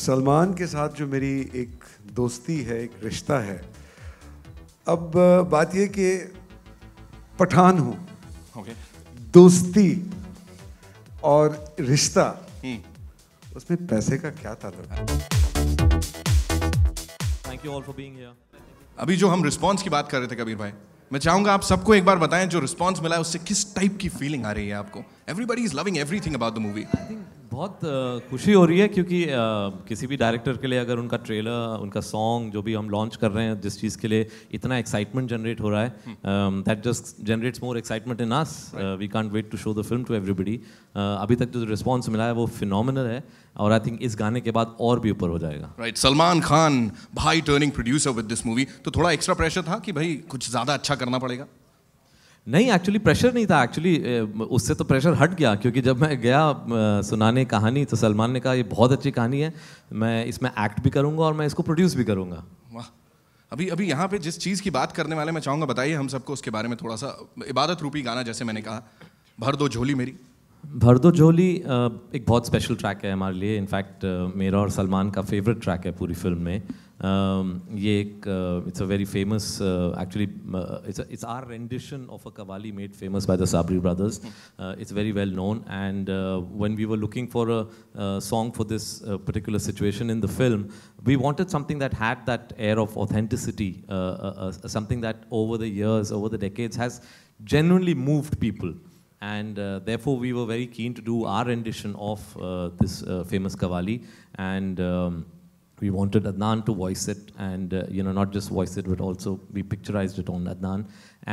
सलमान के साथ जो मेरी एक दोस्ती है, एक रिश्ता है। अब बात ये कि पठान हूँ, दोस्ती और रिश्ता, उसमें पैसे का क्या ताल्लुक है? Thank you all for being here. अभी जो हम रिस्पॉन्स की बात कर रहे थे कबीर भाई, मैं चाहूंगा आप सबको एक बार बताएं जो रिस्पॉन्स मिला है उससे किस टाइप की फीलिंग आ रही है आपको? Everybody is loving everything about the movie. I think बहुत खुशी हो रही है क्योंकि किसी भी डायरेक्टर के लिए अगर उनका ट्रेलर, उनका सॉन्ग जो भी हम लॉन्च कर रहे हैं, जिस चीज़ के लिए इतना एक्साइटमेंट जनरेट हो रहा है, that just generates more excitement in us. We can't wait to show the film to everybody. अभी तक जो रिस्पॉन्स मिला है वो फिनोमिनल है और आई थिंक इस गाने के बाद और भी ऊपर हो जाएगा. राइट, सलमान खान भाई turning producer with this movie, तो थोड़ा एक्स्ट्रा प्रेशर था कि भाई कुछ ज़्यादा अच्छा करना पड़ेगा? नहीं, एक्चुअली प्रेशर नहीं था. एक्चुअली उससे तो प्रेशर हट गया क्योंकि जब मैं गया सुनाने कहानी तो सलमान ने कहा ये बहुत अच्छी कहानी है, मैं इसमें एक्ट भी करूंगा और मैं इसको प्रोड्यूस भी करूंगा. वाह. अभी यहाँ पे जिस चीज़ की बात करने वाले मैं चाहूँगा बताइए हम सबको उसके बारे में थोड़ा सा. इबादत रूपी गाना, जैसे मैंने कहा, भर दो झोली मेरी. भर दो झोली एक बहुत स्पेशल ट्रैक है हमारे लिए. इनफैक्ट मेरा और सलमान का फेवरेट ट्रैक है पूरी फिल्म में. ये एक it's a very famous, actually it's our rendition of a qawwali made famous by the Sabri brothers. It's very well known, and when we were looking for a song for this particular situation in the film, we wanted something that had that air of authenticity, something that over the years, over the decades has genuinely moved people. And therefore we were very keen to do our rendition of this famous qawwali, and we wanted Adnan to voice it, and not just voice it but also we picturized it on Adnan.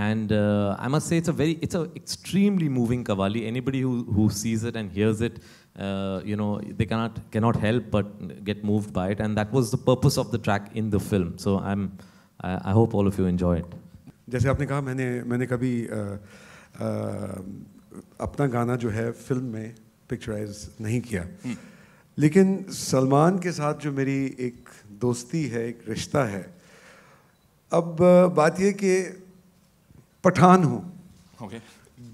And I must say it's a extremely moving qawwali. Anybody who sees it and hears it, they cannot help but get moved by it, and that was the purpose of the track in the film. So I hope all of you enjoy it. जैसे आपने कहा, मैंने कभी अपना गाना जो है film में पिक्चराइज नहीं किया, लेकिन सलमान के साथ जो मेरी एक दोस्ती है, एक रिश्ता है। अब बात ये कि पठान हूँ,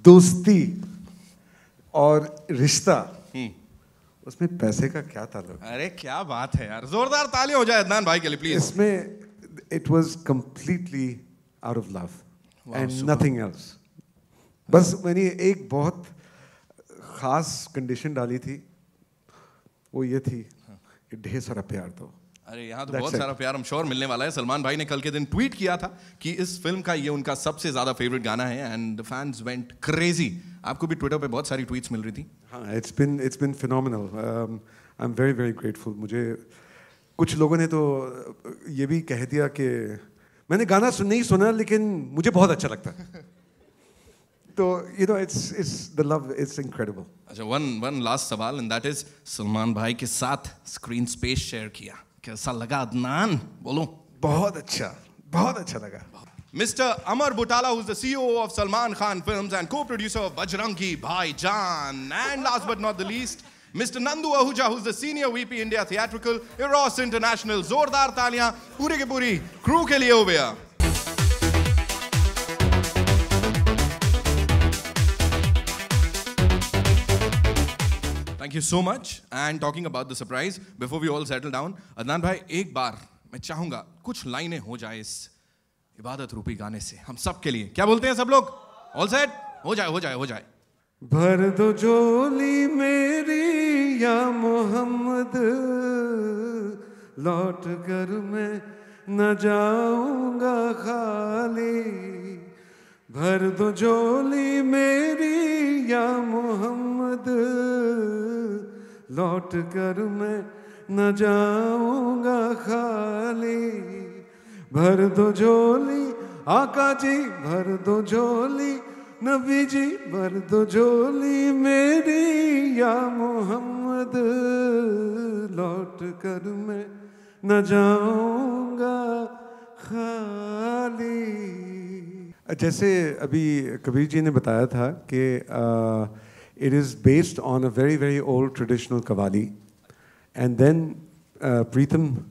दोस्ती और रिश्ता, उसमें पैसे का क्या ताल्लुक? अरे क्या बात है यार, जोरदार तालियां हो जाए अदनान भाई के लिए प्लीज. इसमें it was completely out of love and nothing else. बस मैंने एक बहुत ख़ास कंडीशन डाली थी, वो ये थी कि ढेर सारा प्यार दो. अरे यहाँ तो बहुत सारा प्यार हम श्योर मिलने वाला है. सलमान भाई ने कल के दिन ट्वीट किया था कि इस फिल्म का ये उनका सबसे ज़्यादा फेवरेट गाना है, and the fans went crazy. आपको भी ट्विटर पे बहुत सारी ट्वीट्स मिल रही थी. हाँ, it's been phenomenal. I am very very grateful. मुझे कुछ लोगों ने तो ये भी कह दिया कि मैंने गाना नहीं सुना लेकिन मुझे बहुत अच्छा लगता है. तो it's the love, it's incredible. अच्छा, one last सवाल, and that is, सलमान भाई के साथ स्क्रीन स्पेस शेयर किया, कैसा लगा अदनान? बोलो. बहुत अच्छा लगा. Mr. Amar Butala, who's the CEO of Salman Khan Films and co-producer of Bajrangi Bhaijaan, and last but not the least, Mr. Nandu Ahuja, who's the Senior VP India Theatrical, Eros International. जोरदार तालियां पूरी की पूरी crew के लिए हो गया. Thank you so much. And talking about the surprise, before we all settle down, Adnan भाई, एक बार मैं चाहूंगा कुछ लाइनें हो जाए इस इबादत रूपी गाने से हम सब के लिए. क्या बोलते हैं सब लोग? All set? हो जाए. भर दो झोली मेरी या मोहम्मद, लौट कर मैं न जाऊंगा खाली. भर दो झोली मेरी या मोहम्मद, लौट कर मैं न जाऊंगा खाली. भर दो झोली आका जी, भर दो झोली नबी जी, भर दो झोली मेरी या मोहम्मद, लौट कर मैं न जाऊंगा खाली. जैसे अभी कबीर जी ने बताया था कि it is based on a very very old traditional qawwali, and then Pritham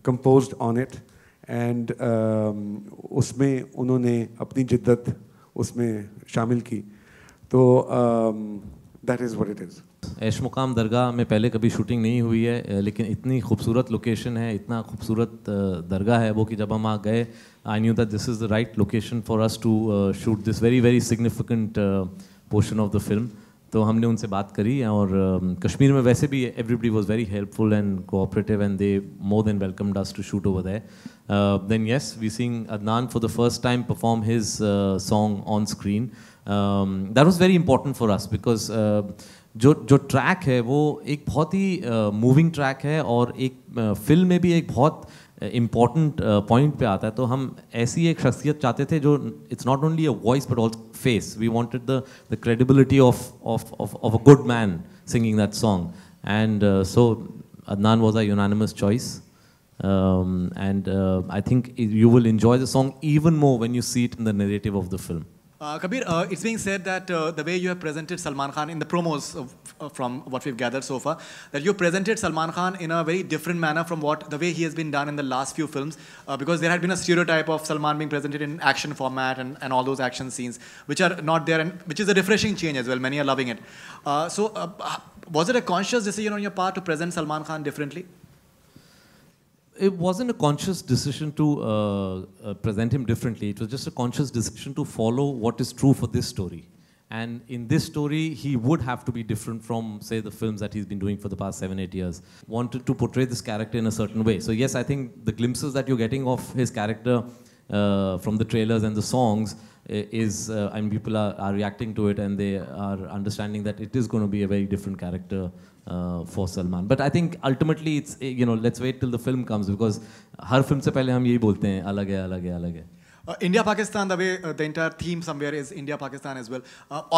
composed on it, and उसमें उन्होंने अपनी जिद्दत उसमें शामिल की. तो that is what it is. ऐश मुकाम दरगाह में पहले कभी शूटिंग नहीं हुई है, लेकिन इतनी खूबसूरत लोकेशन है, इतना खूबसूरत दरगाह है वो कि जब हम वहाँ गए, I knew that this is the right location for us to shoot this very very significant portion of the film. तो हमने उनसे बात करी और कश्मीर में वैसे भी everybody was very helpful and cooperative and they more than welcomed us to shoot over there. Then yes, we seeing Adnan for the first time perform his song on screen. That was very important for us because जो track है वो एक बहुत ही moving track है और एक film में भी एक बहुत इम्पॉर्टेंट पॉइंट पे आता है. तो हम ऐसी एक शख्सियत चाहते थे जो it's not only a voice but also face. We wanted the credibility of a good man singing that song and so Adnan was a unanimous choice and I think you will enjoy the song even more when you see it in the narrative of the film. Kabir, it's being said that the way you have presented Salman Khan in the promos from what we've gathered so far, that you presented Salman Khan in a very different manner from the way he has been done in the last few films, because there had been a stereotype of Salman being presented in action format and all those action scenes, which are not there, and which is a refreshing change as well. Many are loving it. So was it a conscious decision on your part to present Salman Khan differently? It wasn't a conscious decision to present him differently. It was just a conscious decision to follow what is true for this story. And in this story, he would have to be different from, say, the films that he's been doing for the past 7-8 years. Wanted to portray this character in a certain way. So yes, I think the glimpses that you're getting of his character from the trailers and the songs is, I mean, people are reacting to it and they are understanding that it is going to be a very different character for Salman. But I think ultimately it's, you know, let's wait till the film comes, because her film से पहले हम यही बोलते हैं अलग है अलग है अलग है. India Pakistan, the way the entire theme somewhere is India Pakistan as well.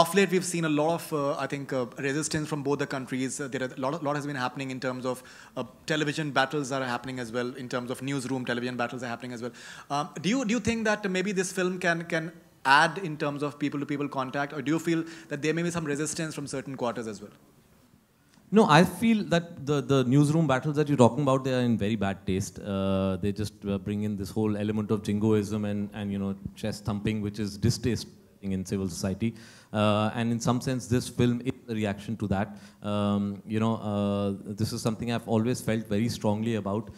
Off late we've seen a lot of I think resistance from both the countries. There are lot has been happening in terms of television battles are happening as well, in terms of newsroom television battles are happening as well. Do you think that maybe this film can add in terms of people to people contact, or do you feel that there may be some resistance from certain quarters as well? No, I feel that the newsroom battles that you're talking about, they are in very bad taste. They just bring in this whole element of jingoism and you know, chest thumping, which is distasteful in civil society. And in some sense, this film is a reaction to that. You know, this is something I've always felt very strongly about.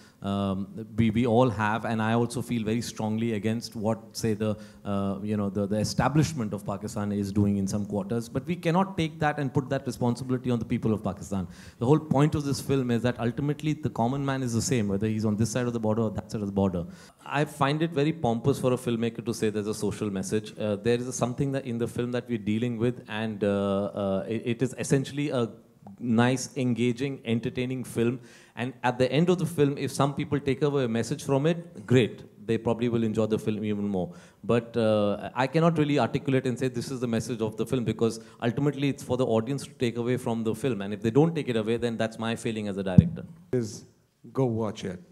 We all have, and I also feel very strongly against what, say, you know, the establishment of Pakistan is doing in some quarters. But we cannot take that and put that responsibility on the people of Pakistan. The whole point of this film is that ultimately the common man is the same, whether he's on this side of the border or that side of the border. I find it very pompous for a filmmaker to say there's a social message. There is something that in the film that we're dealing with, and it is essentially a nice, engaging, entertaining film. And at the end of the film, if some people take away a message from it, great. They probably will enjoy the film even more. But I cannot really articulate and say this is the message of the film, because ultimately it's for the audience to take away from the film. And if they don't take it away, then that's my feeling as a director. Go watch it.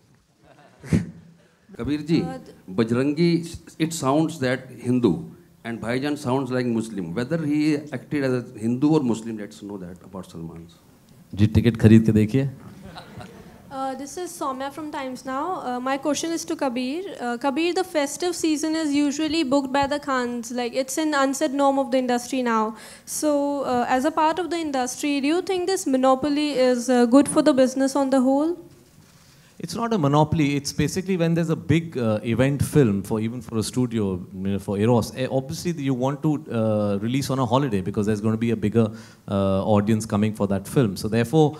Kabir ji, Bajrangi, it sounds that Hindu, and Bhaijan sounds like Muslim. Whether he acted as a Hindu or Muslim, let's know that about Salman. जी ticket खरीद के देखिए. This is Soumya from Times Now. My question is to Kabir. Kabir, the festive season is usually booked by the Khans. Like, it's an unsaid norm of the industry now. So, as a part of the industry, do you think this monopoly is good for the business on the whole? It's not a monopoly. It's basically when there's a big event film, even for a studio, for Eros, obviously you want to release on a holiday because there's going to be a bigger audience coming for that film. So therefore,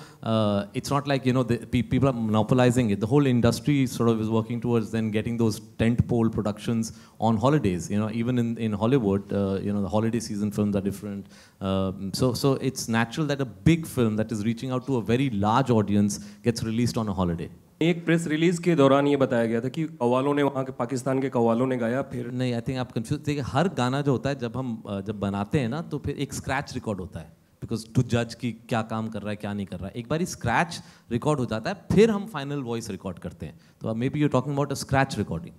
it's not like, you know, people are monopolizing it. The whole industry sort of is working towards then getting those tentpole productions on holidays. You know, even in Hollywood, you know, the holiday season films are different. So it's natural that a big film that is reaching out to a very large audience gets released on a holiday. एक press release के दौरान ये बताया गया था कि कव्वालों ने वहाँ के पाकिस्तान के कव्वालों ने गाया. फिर नहीं, आई थिंक आप कंफ्यूज. देखिए, हर गाना जो होता है जब बनाते हैं ना, तो फिर एक स्क्रैच रिकॉर्ड होता है, बिकॉज टू जज कि क्या काम कर रहा है क्या नहीं कर रहा है. एक बार स्क्रैच रिकॉर्ड हो जाता है, फिर हम फाइनल वॉइस रिकॉर्ड करते हैं. तो may be you talking about a scratch recording.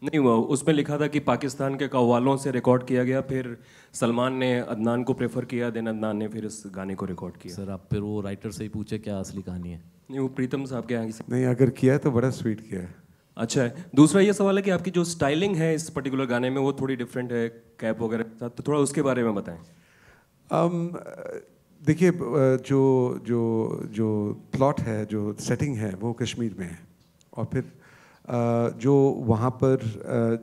नहीं, वो उसमें लिखा था कि पाकिस्तान के कव्वालों से रिकॉर्ड किया गया, फिर सलमान ने अदनान को प्रेफर किया, देन अदनान ने फिर इस गाने को रिकॉर्ड किया. सर, आप फिर वो राइटर से ही पूछे क्या असली कहानी है. नहीं, वो प्रीतम साहब के यहाँ नहीं, अगर किया है तो बड़ा स्वीट किया है. अच्छा है. दूसरा ये सवाल है कि आपकी जो स्टाइलिंग है इस पर्टिकुलर गाने में वो थोड़ी डिफरेंट है कैप वगैरह के साथ, तो थोड़ा उसके बारे में बताएं. देखिए जो जो जो प्लॉट है, जो सेटिंग है, वो कश्मीर में है, और फिर जो वहाँ पर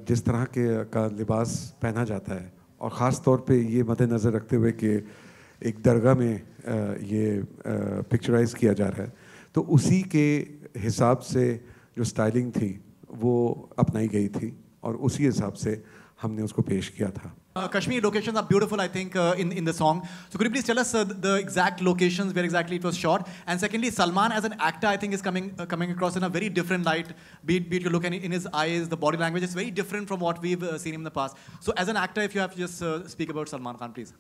जिस तरह का लिबास पहना जाता है, और ख़ास तौर पे ये मद्देनज़र रखते हुए कि एक दरगाह में ये पिक्चराइज़ किया जा रहा है, तो उसी के हिसाब से जो स्टाइलिंग थी वो अपनाई गई थी, और उसी हिसाब से हमने उसको पेश किया था. Kashmir locations are beautiful, I think, in the song. So could you please tell us the exact locations where exactly it was shot? And secondly, Salman as an actor, I think, is coming across in a very different light. Be it you look in his eyes, the body language is very different from what we've seen him in the past. So as an actor, if you have to just speak about Salman Khan, please.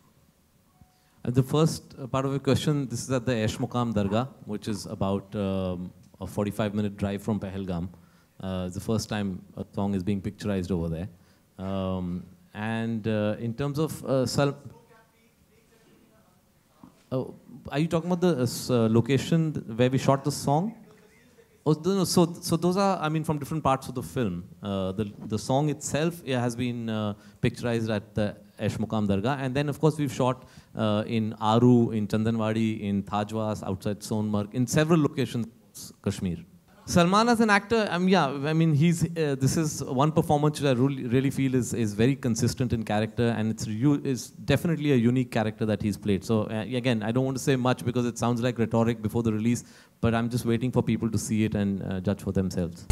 The first part of your question, this is at the Ash Muqam Dargah, which is about a 45-minute drive from Pahalgam. It's the first time a song is being picturized over there. And in terms of are you talking about the location where we shot the song? Oh, no, so those are, I mean, from different parts of the film. The song itself has been picturized at the Ash Muqam Dargah, and then of course we've shot in Aru, in Chandanwadi, in Thajwas, outside Sonmarg, in several locations, Kashmir. Salman as an actor, I mean, he's this is one performance which I really feel is very consistent in character, and it's definitely a unique character that he's played. So again, I don't want to say much because it sounds like rhetoric before the release, but I'm just waiting for people to see it and judge for themselves.